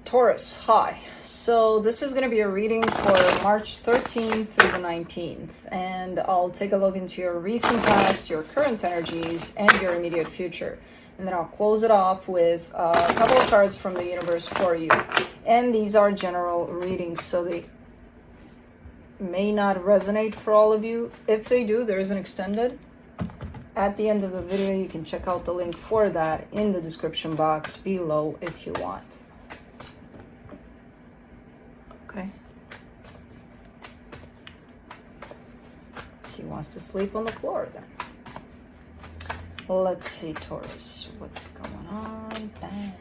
Taurus, hi. So this is going to be a reading for March 13th through the 19th, and I'll take a look into your recent past, your current energies, and your immediate future. And then I'll close it off with a couple of cards from the universe for you. And these are general readings, so they may not resonate for all of you. If they do, there is an extended. At the end of the video, you can check out the link for that in the description box below if you want. Okay. He wants to sleep on the floor then. Let's see, Taurus, what's going on? Bam.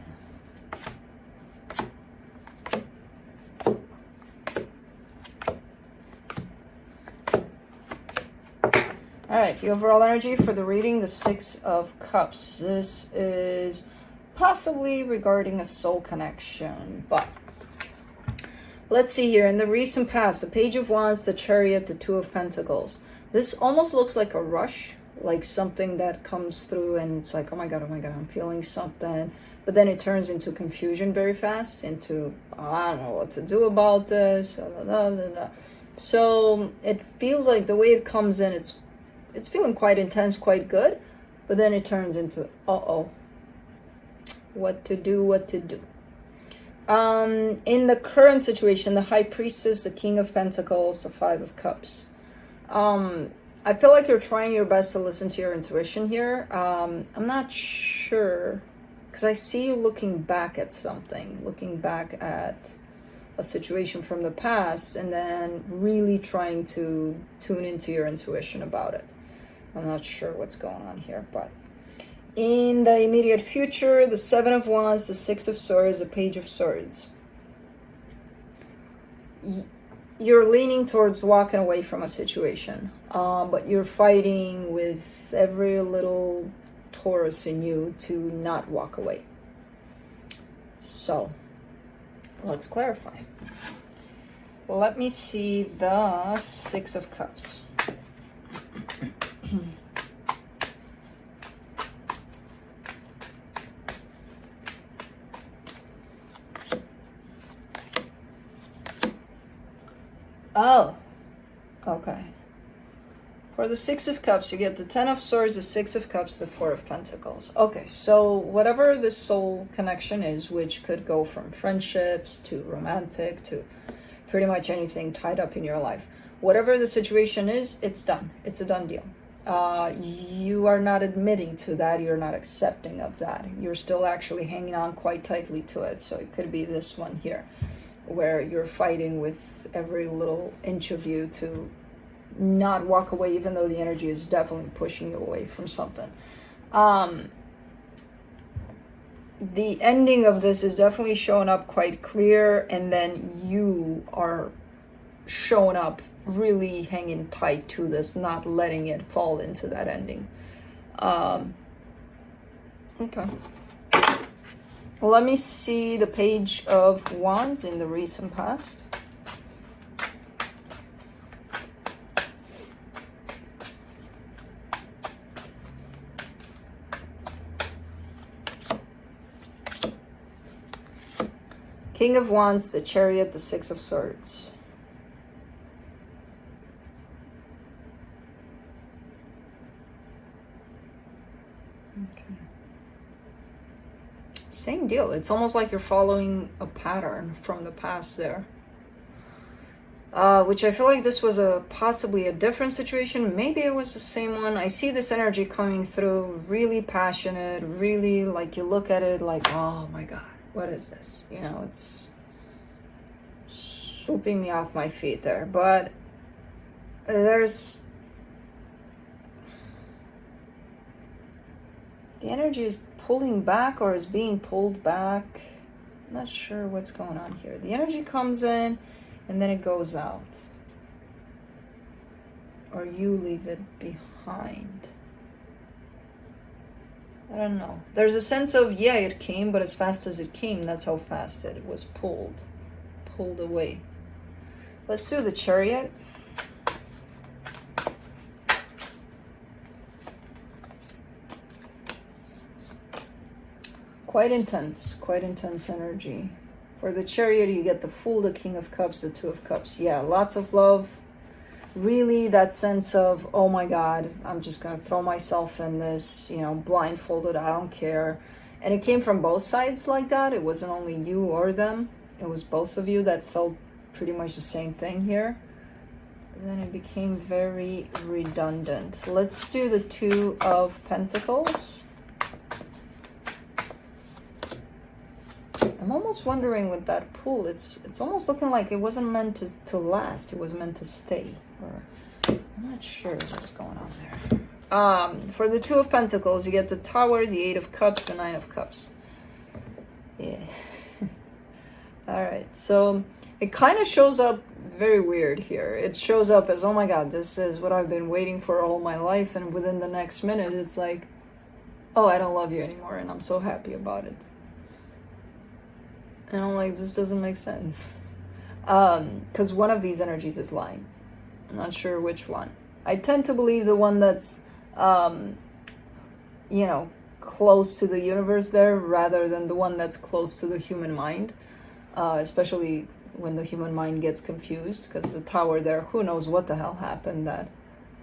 All right, the overall energy for the reading, the Six of Cups. This is possibly regarding a soul connection, but let's see here. In the recent past, the Page of Wands, the Chariot, the Two of Pentacles. This almost looks like a rush, like something that comes through and it's like, oh my God, I'm feeling something. But then it turns into confusion very fast, into, I don't know what to do about this. Blah, blah, blah, blah. So it feels like the way it comes in, it's feeling quite intense, quite good. But then it turns into, uh-oh, what to do. In the current situation, the High Priestess, the King of Pentacles, the Five of Cups. I feel like you're trying your best to listen to your intuition here. I'm not sure, because I see you looking back at something, looking back at a situation from the past, and then really trying to tune into your intuition about it. I'm not sure what's going on here, but in the immediate future, the Seven of Wands, the Six of Swords, the Page of Swords. You're leaning towards walking away from a situation, but you're fighting with every little Taurus in you to not walk away. So, let's clarify. Well, let me see the Six of Cups. Oh, okay. For the Six of Cups, you get the Ten of Swords, the Six of Cups, the Four of Pentacles. Okay, so whatever the soul connection is, which could go from friendships to romantic to pretty much anything tied up in your life. Whatever the situation is, it's done. It's a done deal. You are not admitting to that. You're not accepting of that. You're still actually hanging on quite tightly to it. So it could be this one here, where you're fighting with every little inch of you to not walk away, even though the energy is definitely pushing you away from something. The ending of this is definitely showing up quite clear, and then you are showing up really hanging tight to this, not letting it fall into that ending. Okay. Well, let me see the Page of Wands in the recent past. King of Wands, the Chariot, the Six of Swords. Okay. Same deal. It's almost like you're following a pattern from the past there. Which I feel like this was possibly a different situation. Maybe it was the same one. I see this energy coming through, really passionate, really like you look at it like, oh my God, what is this? You know, it's swooping me off my feet there. But there's... the energy is pulling back or is being pulled back. I'm not sure what's going on here. The energy comes in and then it goes out. Or you leave it behind. I don't know. There's a sense of, yeah, it came, but as fast as it came, that's how fast it was pulled away. Let's do the Chariot. Quite intense energy. For the Chariot, you get the Fool, the King of Cups, the Two of Cups. Yeah, lots of love. Really that sense of, oh my God, I'm just going to throw myself in this, you know, blindfolded, I don't care. And it came from both sides like that. It wasn't only you or them. It was both of you that felt pretty much the same thing here. And then it became very redundant. Let's do the Two of Pentacles. I'm almost wondering with that pool, it's almost looking like it wasn't meant to last. It was meant to stay. Or I'm not sure what's going on there. For the Two of Pentacles, you get the Tower, the Eight of Cups, the Nine of Cups. Yeah. All right. So it kind of shows up very weird here. It shows up as, oh my God, this is what I've been waiting for all my life. And within the next minute, it's like, oh, I don't love you anymore. And I'm so happy about it. And I'm like, this doesn't make sense. Because one of these energies is lying. I'm not sure which one. I tend to believe the one that's, you know, close to the universe there, rather than the one that's close to the human mind. Especially when the human mind gets confused. Because the Tower there, who knows what the hell happened that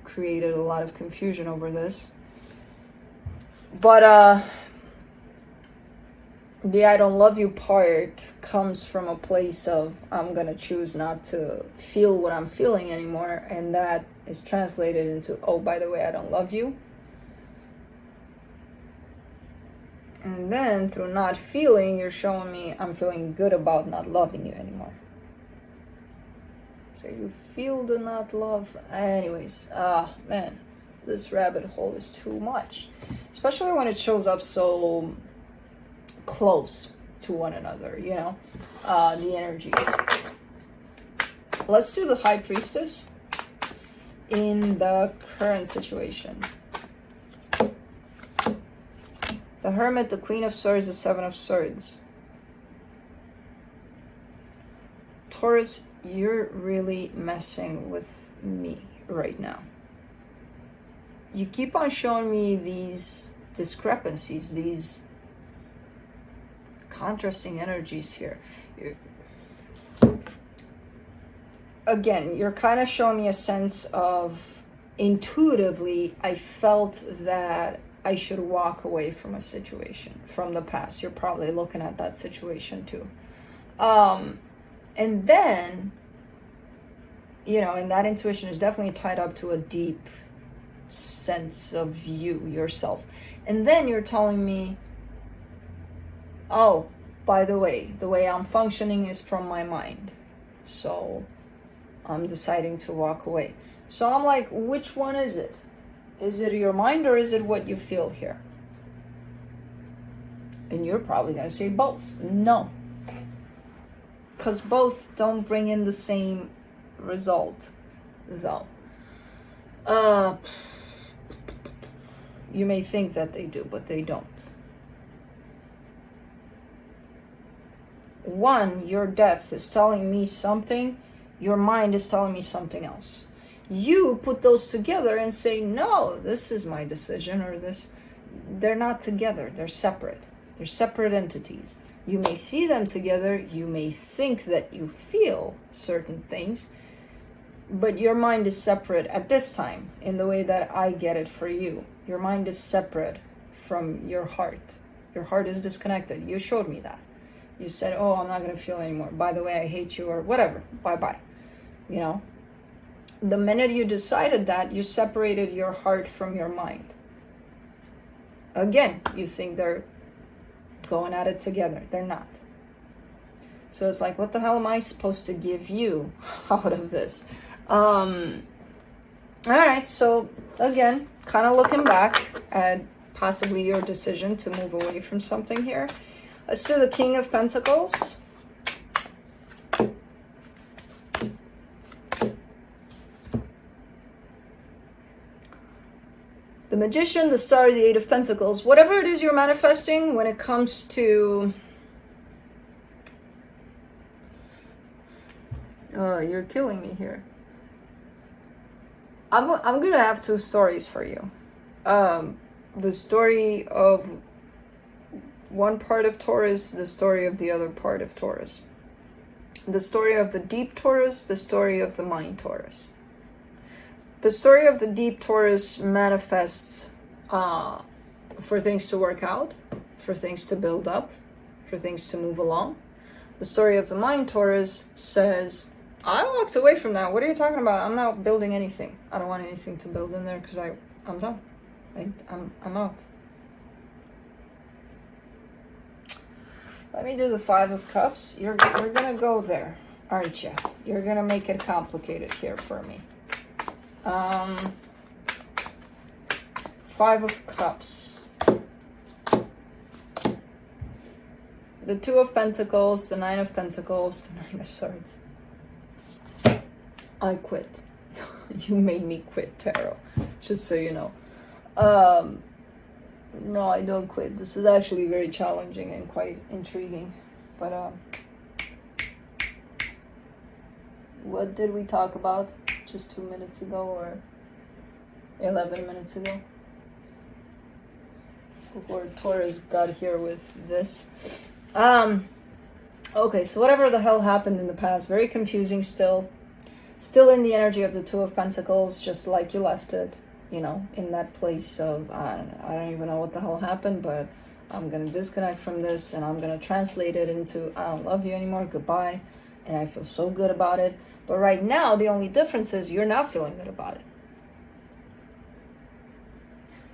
created a lot of confusion over this. But, the I don't love you part comes from a place of I'm going to choose not to feel what I'm feeling anymore. And that is translated into, oh, by the way, I don't love you. And then through not feeling, you're showing me I'm feeling good about not loving you anymore. So you feel the not love. Anyways, man, this rabbit hole is too much. Especially when it shows up so close to one another, you know, the energies. Let's do the High Priestess in the current situation. The Hermit, the Queen of Swords, the Seven of Swords. Taurus, you're really messing with me right now. You keep on showing me these discrepancies, these contrasting energies here. You're kind of showing me a sense of, intuitively, I felt that I should walk away from a situation from the past. You're probably looking at that situation too. And then, you know, and that intuition is definitely tied up to a deep sense of you, yourself. And then you're telling me, oh, by the way I'm functioning is from my mind. So I'm deciding to walk away. So I'm like, which one is it? Is it your mind or is it what you feel here? And you're probably going to say both. No. Because both don't bring in the same result, though. You may think that they do, but they don't. One, your depth is telling me something. Your mind is telling me something else. You put those together and say, no, this is my decision, or this. They're not together. They're separate. They're separate entities. You may see them together. You may think that you feel certain things, but your mind is separate at this time in the way that I get it for you. Your mind is separate from your heart. Your heart is disconnected. You showed me that. You said, oh, I'm not going to feel anymore. By the way, I hate you, or whatever. Bye-bye. You know? The minute you decided that, you separated your heart from your mind. Again, you think they're going at it together. They're not. So it's like, what the hell am I supposed to give you out of this? All right, so again, kind of looking back at possibly your decision to move away from something here. Let's do the King of Pentacles. The Magician, the Star, the Eight of Pentacles. Whatever it is you're manifesting when it comes to... Oh, you're killing me here. I'm going to have two stories for you. The story of one part of Taurus, the story of the other part of Taurus. The story of the deep Taurus, the story of the mind Taurus. The story of the deep Taurus manifests for things to work out, for things to build up, for things to move along. The story of the mind Taurus says, I walked away from that. What are you talking about? I'm not building anything. I don't want anything to build in there because I'm done. I'm out. Let me do the Five of Cups. You're gonna go there, aren't you? You're gonna make it complicated here for me. Five of Cups. The Two of Pentacles, the Nine of Pentacles, the Nine of Swords. I quit. You made me quit, Tarot. Just so you know. No, I don't quit. This is actually very challenging and quite intriguing. But what did we talk about just 2 minutes ago or 11 minutes ago? Before Taurus got here with this. Okay, so whatever the hell happened in the past, very confusing still. Still in the energy of the Two of Pentacles, just like you left it. You know, in that place of, I don't even know what the hell happened, but I'm going to disconnect from this and I'm going to translate it into, I don't love you anymore, goodbye. And I feel so good about it. But right now, the only difference is you're not feeling good about it.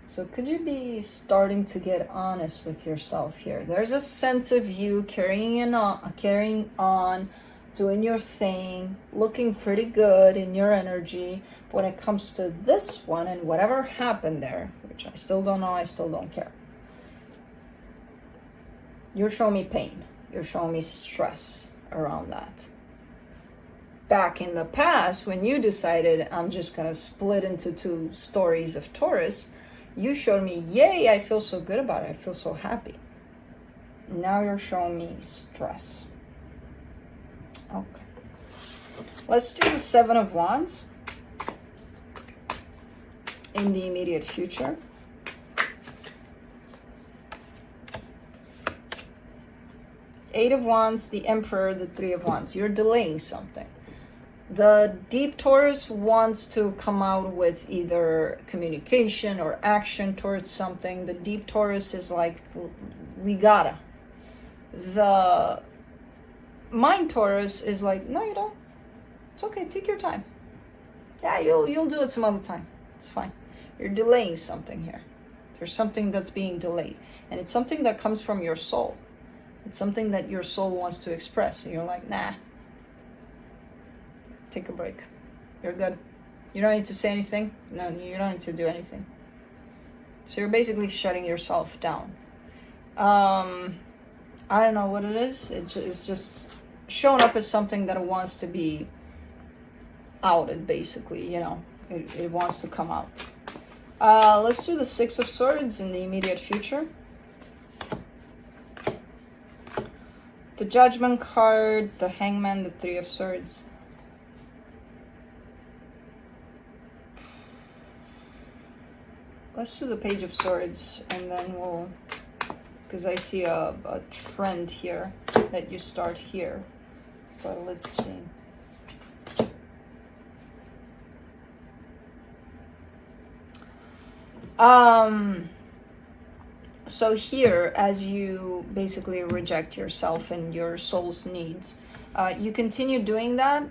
So could you be starting to get honest with yourself here? There's a sense of you carrying on, doing your thing, looking pretty good in your energy. But when it comes to this one and whatever happened there, which I still don't know, I still don't care. You're showing me pain. You're showing me stress around that. Back in the past, when you decided I'm just going to split into two stories of Taurus, you showed me, yay, I feel so good about it. I feel so happy. Now you're showing me stress. Okay. Let's do the Seven of Wands in the immediate future. Eight of Wands, the Emperor, the Three of Wands. You're delaying something. The deep Taurus wants to come out with either communication or action towards something. The deep Taurus is like, we gotta. The mind Taurus is like, no, you don't. It's okay, take your time. Yeah, you'll do it some other time. It's fine. You're delaying something here. There's something that's being delayed. And it's something that comes from your soul. It's something that your soul wants to express. And you're like, nah. Take a break. You're good. You don't need to say anything. No, you don't need to do anything. So you're basically shutting yourself down. I don't know what it is. It's just shown up as something that it wants to be outed, basically, you know. It wants to come out. Let's do the Six of Swords in the immediate future. The Judgment card, the Hangman, the Three of Swords. Let's do the Page of Swords, and then we'll... Because I see a trend here that you start here. But let's see. So here, as you basically reject yourself and your soul's needs, you continue doing that,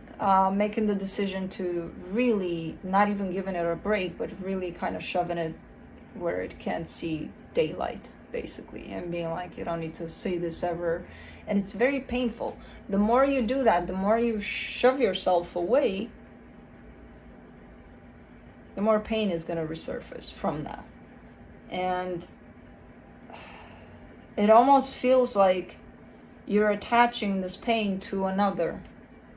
making the decision to really not even giving it a break, but really kind of shoving it where it can't see daylight, basically, and being like, you don't need to see this ever. And it's very painful. The more you do that, the more you shove yourself away, the more pain is going to resurface from that. And it almost feels like you're attaching this pain to another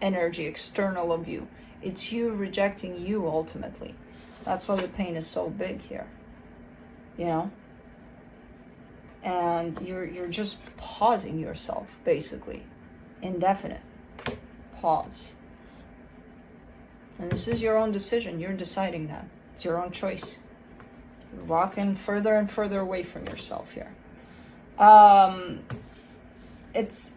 energy external of you. It's you rejecting you ultimately. That's why the pain is so big here. You know? And you're just pausing yourself, basically. Indefinite. Pause. And this is your own decision. You're deciding that. It's your own choice. You're walking further and further away from yourself here. It's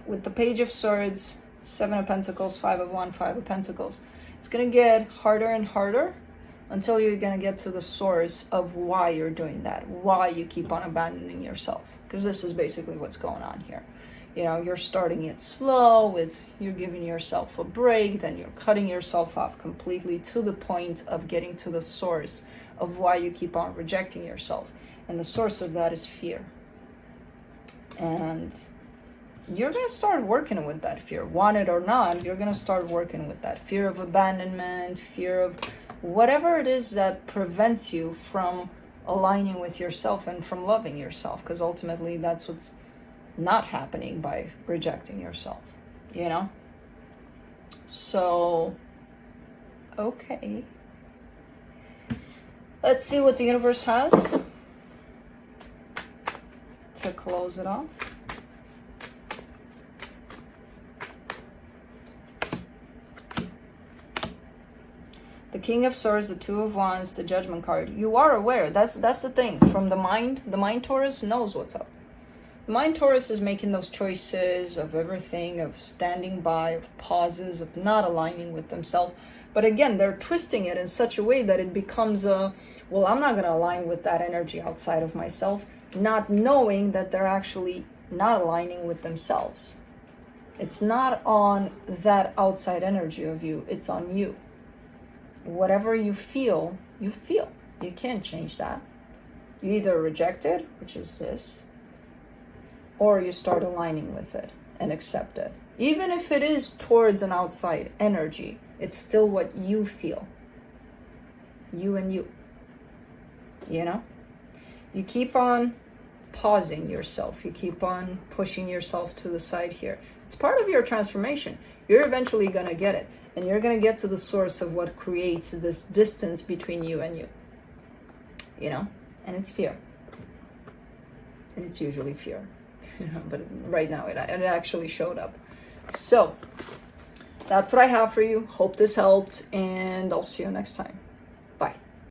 with the Page of Swords, 7 of Pentacles, 5 of Wands, 5 of Pentacles. It's going to get harder and harder until you're going to get to the source of why you're doing that, why you keep on abandoning yourself. Because this is basically what's going on here. You know, you're starting it slow with you're giving yourself a break, then you're cutting yourself off completely to the point of getting to the source of why you keep on rejecting yourself. And the source of that is fear. And you're going to start working with that fear. Want it or not, you're going to start working with that fear of abandonment, fear of whatever it is that prevents you from aligning with yourself and from loving yourself. Because ultimately that's what's not happening by rejecting yourself, you know? So, okay. Let's see what the universe has to close it off. The King of Swords, the Two of Wands, the Judgment card. You are aware. That's the thing. From the mind Taurus knows what's up. The mind Taurus is making those choices of everything, of standing by, of pauses, of not aligning with themselves. But again, they're twisting it in such a way that it becomes a, well, I'm not going to align with that energy outside of myself, not knowing that they're actually not aligning with themselves. It's not on that outside energy of you. It's on you. Whatever you feel, you feel. You can't change that. You either reject it, which is this, or you start aligning with it and accept it. Even if it is towards an outside energy, it's still what you feel. You and you. You know? You keep on pausing yourself. You keep on pushing yourself to the side here. It's part of your transformation. You're eventually going to get it. And you're going to get to the source of what creates this distance between you and you. You know? And it's fear. And it's usually fear. You know, but right now it actually showed up. So, that's what I have for you. Hope this helped. And I'll see you next time.